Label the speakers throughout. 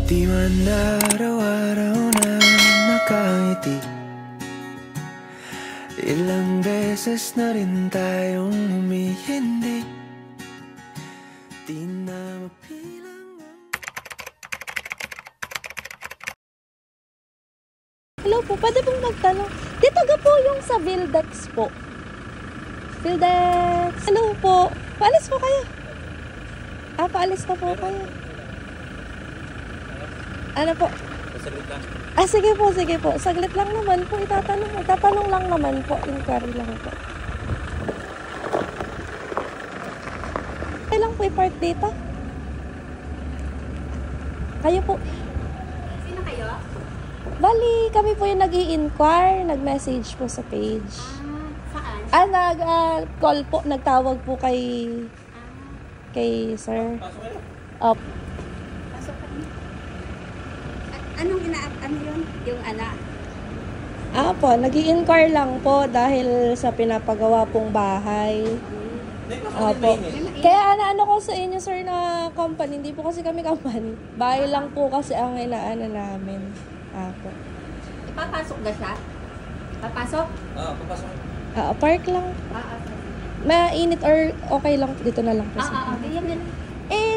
Speaker 1: Di man araw-araw na nakangiti, ilang beses na rin tayong humihindi. Di na mapilang.
Speaker 2: Hello po, pwede pong magtanong. Dito ga po yung sa Vildex po. Vildex. Hello po. Paalis po kayo. Paalis na po kayo. Ano po?
Speaker 3: Saglit lang.
Speaker 2: Sige po, sige po. Saglit lang naman po. Itatanong lang naman po. Inquiry lang po. Kailan po i-park dito? Kayo po.
Speaker 4: Sino kayo?
Speaker 2: Bali, kami po yung nag-i-inquire, nag-message po sa page.
Speaker 4: Saan?
Speaker 2: Nag-call po, nagtawag po kay sir.
Speaker 3: Pasok kayo.
Speaker 4: Pasok kami. Anong ano yun? Yung anak?
Speaker 2: Po, nag-i-inquire lang po dahil sa pinapagawa pong bahay. Po. Kaya ano ko sa inyo sir na company, hindi po kasi kami company. Bahay lang po kasi ang inaano namin. Po.
Speaker 4: Ipapasok na siya? Papasok?
Speaker 3: Papasok.
Speaker 2: Park lang. Mainit or okay lang dito na lang po.
Speaker 4: Okay, yan.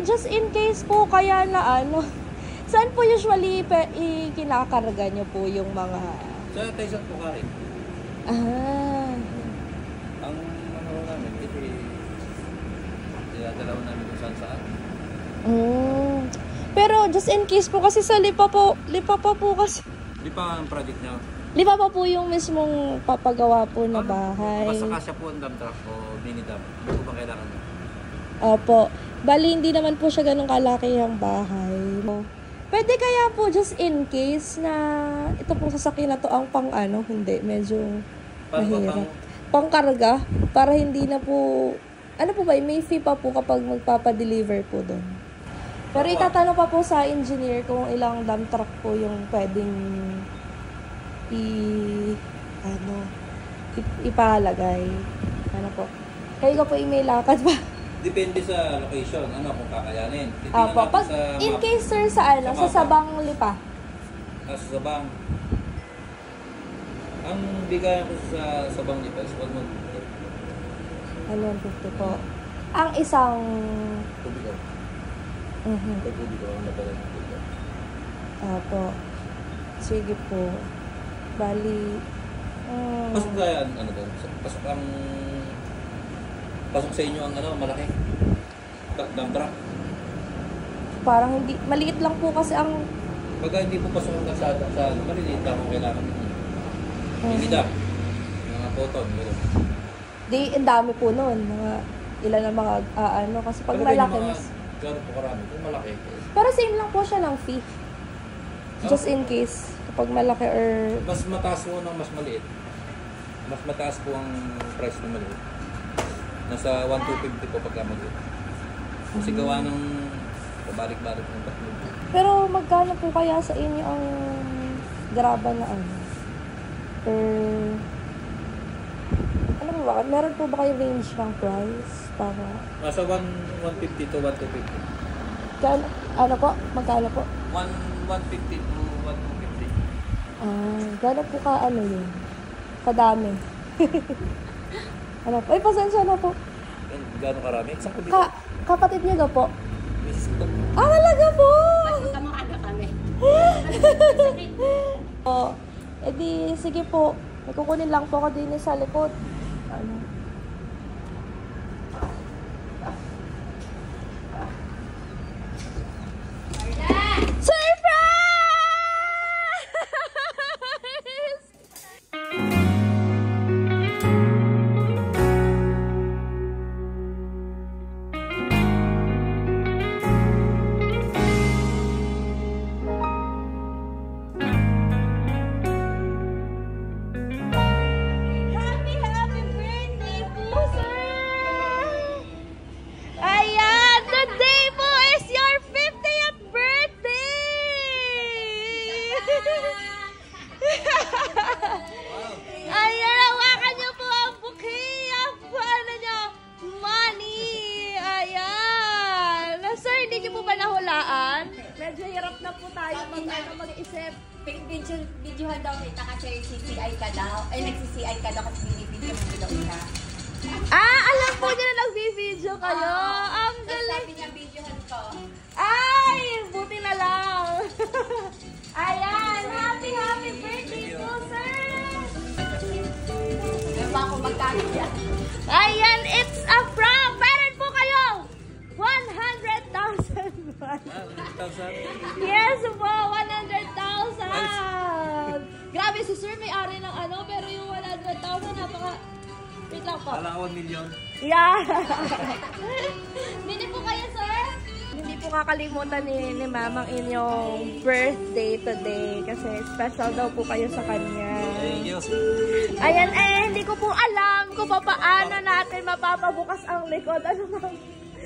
Speaker 2: Just in case po kaya na saan po usually kinakarga nyo po yung mga...
Speaker 3: Sa Taysan po ka rin. Ang namin, dinadalaw namin kung saan.
Speaker 2: Pero just in case po kasi sa Lipa pa po kasi.
Speaker 3: Lipa ang project niya.
Speaker 2: Lipa pa po yung mismong papagawa po na bahay.
Speaker 3: Basta kasya po ang dump truck o mini dump. Ano po ba kailangan niya?
Speaker 2: Opo. Bali, hindi naman po siya ganun kalaki ang bahay. Pwede kaya po just in case na ito pong sasakyan na to ang hindi, medyo mahirap. Pangkarga, para hindi na po, may fee pa po kapag magpapadeliver po doon. Pero itatanong pa po sa engineer kung ilang dump truck po yung pwedeng ipalagay. Ano po? Kayo po email lakad pa.
Speaker 3: Depende sa location, kung kakayanin.
Speaker 2: Pag in case sir sa Sabang Lipa.
Speaker 3: Sa Sabang. Ang bigayan ko sa Sabang Lipa is 150.
Speaker 2: 150 po. Ang isang
Speaker 3: Tubigaw. Tubigaw ang nabala ng tubigaw.
Speaker 2: Opo. Sige po. Bali.
Speaker 3: Pasok kaya doon? Pasok sa inyo ang malaki? Dump truck?
Speaker 2: Parang hindi, maliit lang po kasi ang...
Speaker 3: Pagka hindi po pasok ang kasada sa maliliit lang kung kailangan nyo. Hindi dump. Mga cotton.
Speaker 2: Ang dami po noon. Ilan ang mga, kasi pag malaki mas...
Speaker 3: Gano'n po karami. Kung malaki.
Speaker 2: Pero same lang po siya ng fee. Just in case, kapag malaki or...
Speaker 3: Mas mataas po ng mas maliit. Mas mataas po ang price ng maliit. Nasa 1,250 po pagka maliit. Kasi gawa ng pabalik-balik ng tatlo.
Speaker 2: Pero magkano po kaya sa inyo ang graba na ba? Meron po ba kayo range ng price? Para...
Speaker 3: Nasa 150 to 1,250.
Speaker 2: Magkano po?
Speaker 3: 150 to 1,250.
Speaker 2: Gano'n po yun? Kadami. Pasensya na po.
Speaker 3: Gano'n karami? Isang kubito.
Speaker 2: Kapatid niyo ga po?
Speaker 3: Misis ko.
Speaker 2: Talaga po!
Speaker 4: Kamukha kami.
Speaker 2: Sige po. Kukunin lang po ako din sa likod. lang po tayo mag-isip.
Speaker 4: Videohan daw kita kasi CCI ka daw. Ay, nag-CCI ka daw kasi binibidyo mo daw ka.
Speaker 2: Alam po niya na nag-video kayo. Ang galing.
Speaker 4: Sabi niya, videohan ko.
Speaker 2: Ay, buti na lang. Ayan, happy birthday po, sir.
Speaker 4: May ba ako magkano yan?
Speaker 2: Ayan, it's a prank. Parent po kayo. 100,000 ba?
Speaker 3: 1,000.
Speaker 2: Yes po, 100,000. Grabe, si sir may-ari ng ano, pero yung 100,000, wait lang po.
Speaker 3: Alang 1 million.
Speaker 2: Yeah. Hindi po kayo, sir? Hindi po kakalimutan ni Ma'am ang inyong birthday today kasi special daw po kayo sa kanya.
Speaker 3: Thank you.
Speaker 2: Ayan, hindi ko po alam kung paano natin mapapabukas ang likod. Ano, ma'am?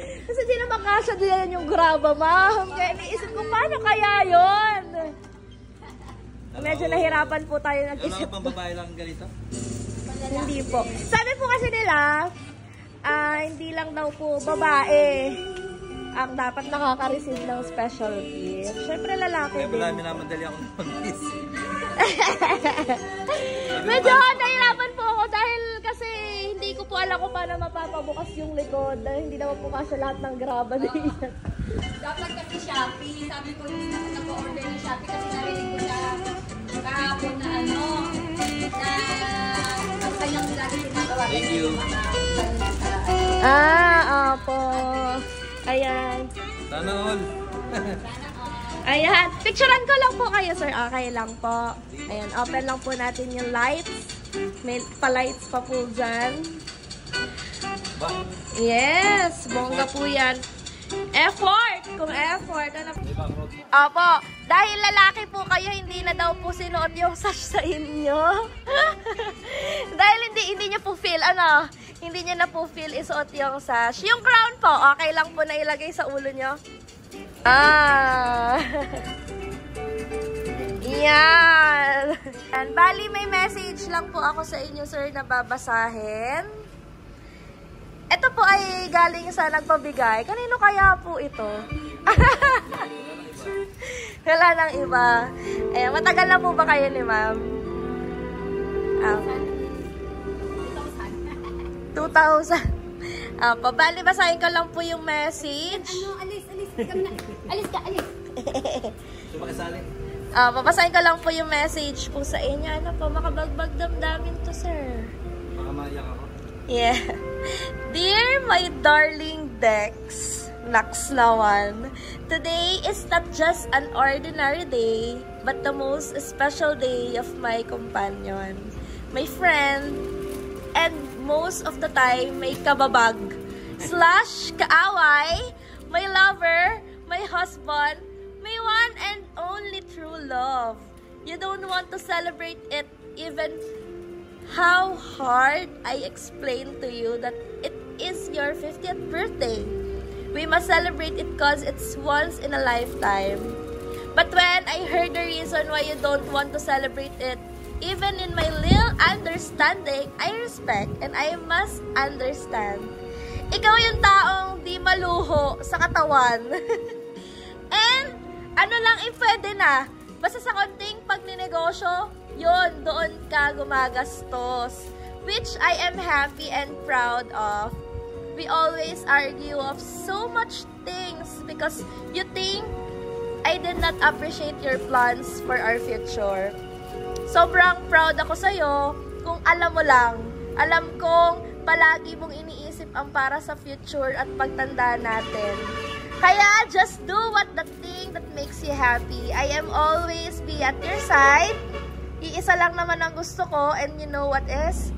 Speaker 2: Kasi di naman kasya din yung graba, ma'am. Kaya iniisip ko, paano kaya yun? Medyo nahirapan po tayo nag-isip.
Speaker 3: Ano pang babae lang ganito?
Speaker 2: Hindi po. Sabi po kasi nila, hindi lang daw po babae ang dapat nakaka-receive ng special gift. Siyempre lalaki
Speaker 3: Kaya
Speaker 2: din.
Speaker 3: marami namadali ako mag-isip.
Speaker 2: Medyo nahirapan po ako dahil kasi hindi ko po alam kung paano mapapabukas yung likod. Dahil hindi naman po kasi lahat ng graba din.
Speaker 4: Dapat kasi Shopee. Sabi ko, hindi naman nag-order ng Shopee kasi narinig ko siya kahapon na ano, na ang kanyang lagi ginagawa.
Speaker 3: Thank you.
Speaker 2: Opo. Ayan.
Speaker 3: Sana all.
Speaker 2: Ayan. Picturean ko lang po kayo, sir. Okay lang po. Ayan. Open lang po natin yung lights. May pa-lights pa po dyan.
Speaker 3: Ba?
Speaker 2: Yes. Bongga po yan. Effort! Kung effort. Ano? Opo. Dahil lalaki po kayo, hindi na daw po sinuot yung sash sa inyo. Dahil hindi niya po feel, hindi niya na po feel isuot yung sash. Yung crown po, okay lang po na ilagay sa ulo niyo. Yan. And bali, may message lang po ako sa inyo, sir, na babasahin. Ito po ay galing sa nagpabigay. Kanino kaya po ito? Wala nang iba. Matagal na po ba kayo ni ma'am? 2,000. Pabali, basahin ko lang po yung message.
Speaker 4: Alis. Alis ka.
Speaker 3: Sumakisali.
Speaker 2: Papasahin ko lang po yung message po sa inyo. Ano po, makabagbag damdamin to, sir.
Speaker 3: Baka maiyak ako.
Speaker 2: Yeah. Dear my darling Dex, Naxlawan, today is not just an ordinary day, but the most special day of my companion, my friend, and most of the time, my kababag, / kaaway, my lover, my husband, my one and only true love. You don't want to celebrate it even how hard I explained to you that it is your 50th birthday. We must celebrate it because it's once in a lifetime. But when I heard the reason why you don't want to celebrate it, even in my little understanding, I respect and I must understand. Ikaw yung taong di maluho sa katawan. And ano lang pwede na. Basta sa konting pagninegosyo, yun, doon ka gumagastos. Which I am happy and proud of. We always argue of so much things because you think I did not appreciate your plans for our future. Sobrang proud ako sa'yo kung alam mo lang. Alam kong palagi mong iniisip ang para sa future at pagtanda natin. Kaya just do what the thing that makes you happy. I am always be at your side. Iisa lang naman ang gusto ko, and you know what is?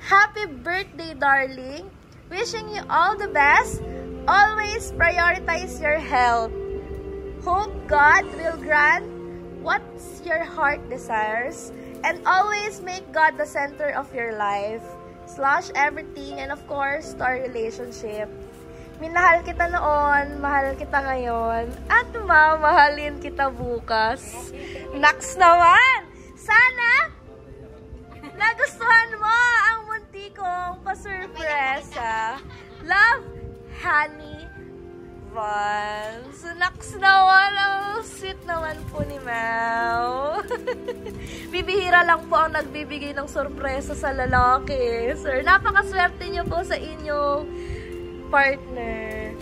Speaker 2: Happy birthday, darling. Wishing you all the best. Always prioritize your health. Hope God will grant what your heart desires, and always make God the center of your life / everything, and of course, to our relationship. Minahal kita noon, mahal kita ngayon, at mamahalin kita bukas. Naks naman! Sana nagustuhan mo ang munti kong pasurpresa. Love, Honey Vance. Naks naman, ang sweet naman po ni Mau. Bibihira lang po ang nagbibigay ng sorpresa sa lalaki. Sir, napakaswerte niyo po sa inyong partner.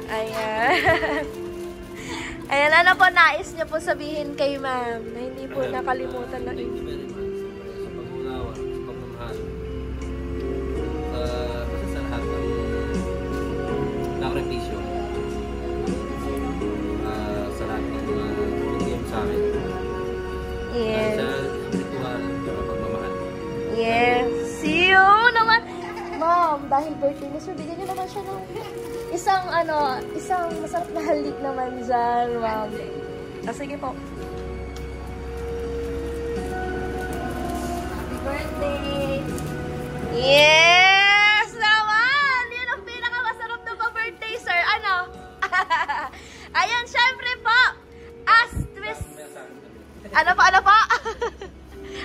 Speaker 2: Ayan. Ayan, ano po nais niyo po sabihin kay ma'am na hindi po nakalimutan ng
Speaker 3: Thank you very much sa pag-unawa, sa pagmamahal. Kasi sa lahat ng sakripisyo. Sa lahat ng mga binigay mo sa amin.
Speaker 2: Yes.
Speaker 3: Sa ritual, sa pagmamahal.
Speaker 2: Yes. See you naman. Ma'am, dahil birthday niya, sir, bigyan niyo naman siya ng isang masarap na halik naman dyan, ma'am. Sige po. Happy birthday! Yes! Naman! Yan ang pinakamasarap na pa-birthday, sir. Ano? Ayan, syempre po, as twist... Ano pa?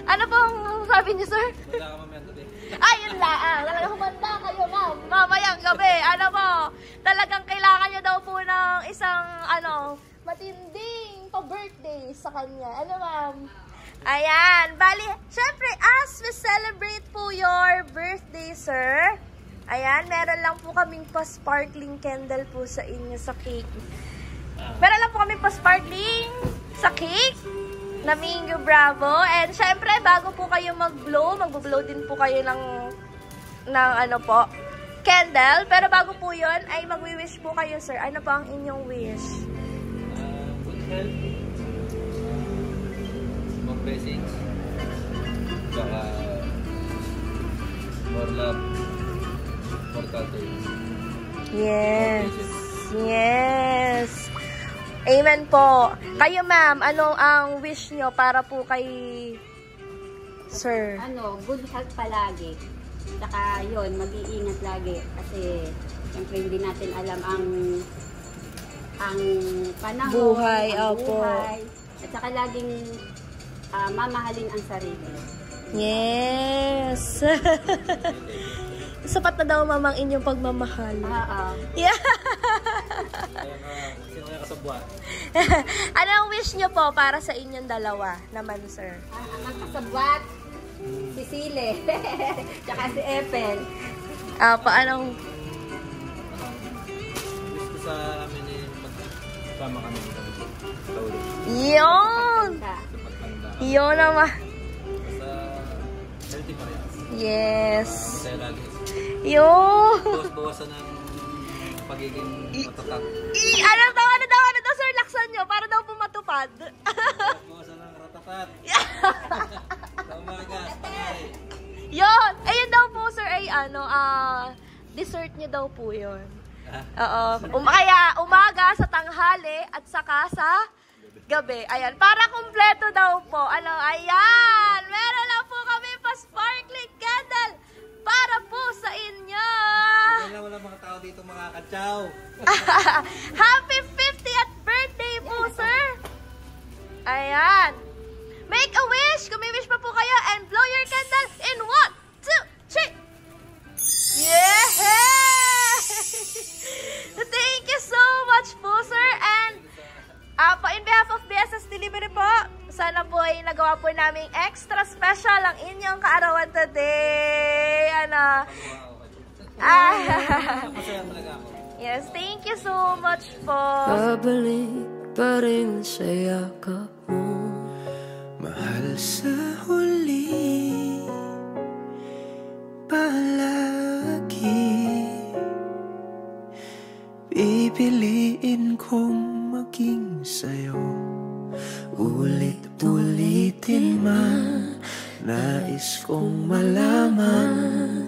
Speaker 2: Ano pong sabi niyo, sir?
Speaker 3: Wala ka mamaya today.
Speaker 2: Ayun lang. Talagang humanda kayo, ma'am. Mamayang gabi. Ano po? Talagang kailangan niyo daw po ng isang, matinding pa-birthday sa kanya. Ano, ma'am? Ayan. Bali, syempre, as we celebrate po your birthday, sir, ayan, meron lang po kaming pa-sparkling candle po sa inyo sa cake. Meron lang po kaming pa-sparkling sa cake na Mingo Bravo. And syempre, bago po kayo mag-blow, mag-blow din po kayo ng candle. Pero bago po yun, ay mag-wish po kayo, sir. Ano po ang inyong wish?
Speaker 3: Good health. More blessings. Saka more love. More culture.
Speaker 2: Yes. Yes. Amen po. Kayo, ma'am, anong ang wish nyo para po kay sir?
Speaker 4: Good health palagi. Saka yun, mag-iingat lagi. Kasi, siyempre, hindi natin alam ang panahon.
Speaker 2: Buhay,
Speaker 4: ang
Speaker 2: opo.
Speaker 4: buhay. At saka laging mamahalin ang sarili.
Speaker 2: Yes. Sapat na daw, mamang inyong pagmamahal.
Speaker 4: Oo.
Speaker 2: Yeah.
Speaker 3: Sino kaya kasabwat?
Speaker 2: Anong wish nyo po para sa inyong dalawa naman, sir?
Speaker 4: Ang kasabwat, si Sile. Tsaka si Epel.
Speaker 2: Paanong...
Speaker 3: Wish ko sa amin magsama kami sa ulit.
Speaker 2: Yun!
Speaker 3: Sa pagtanda.
Speaker 2: Yun naman.
Speaker 3: Basta healthy pa rin.
Speaker 2: Yes.
Speaker 3: Masaya lagi.
Speaker 2: Yun!
Speaker 3: Bawasan ng pagiging matatak.
Speaker 2: Ano daw, sir, laksan nyo para daw pumatupad.
Speaker 3: Bawasan ng ratatat. Sa umaga, sa tanghali.
Speaker 2: Yun! Ayun daw po, sir, ay dessert nyo daw po yun. Oo. Kaya umaga, sa tanghali, at saka sa gabi. Ayan. Para kumpleto daw po. Ayan. Meron lang po kami pa sparkling candle para po sa inyo.
Speaker 3: Wala mga tao dito makakatsaw.
Speaker 2: Happy 50th birthday po, sir. Ayan. Make a wish. Kung may wish pa po kayo, and blow your candle in 1, 2, 3. Yeah! Thank you so much po, sir. And in behalf of BSS Delivery po, sana po ay nagawa po namin extra special ang inyong kaarawan today.
Speaker 3: Masaya talaga ako.
Speaker 2: Yes, thank you so much po.
Speaker 1: Babalik pa rin sa yakap mo, mahal sa huli, palagi pipiliin kong maging sa'yo, ulit-ulitin man, nais kong malaman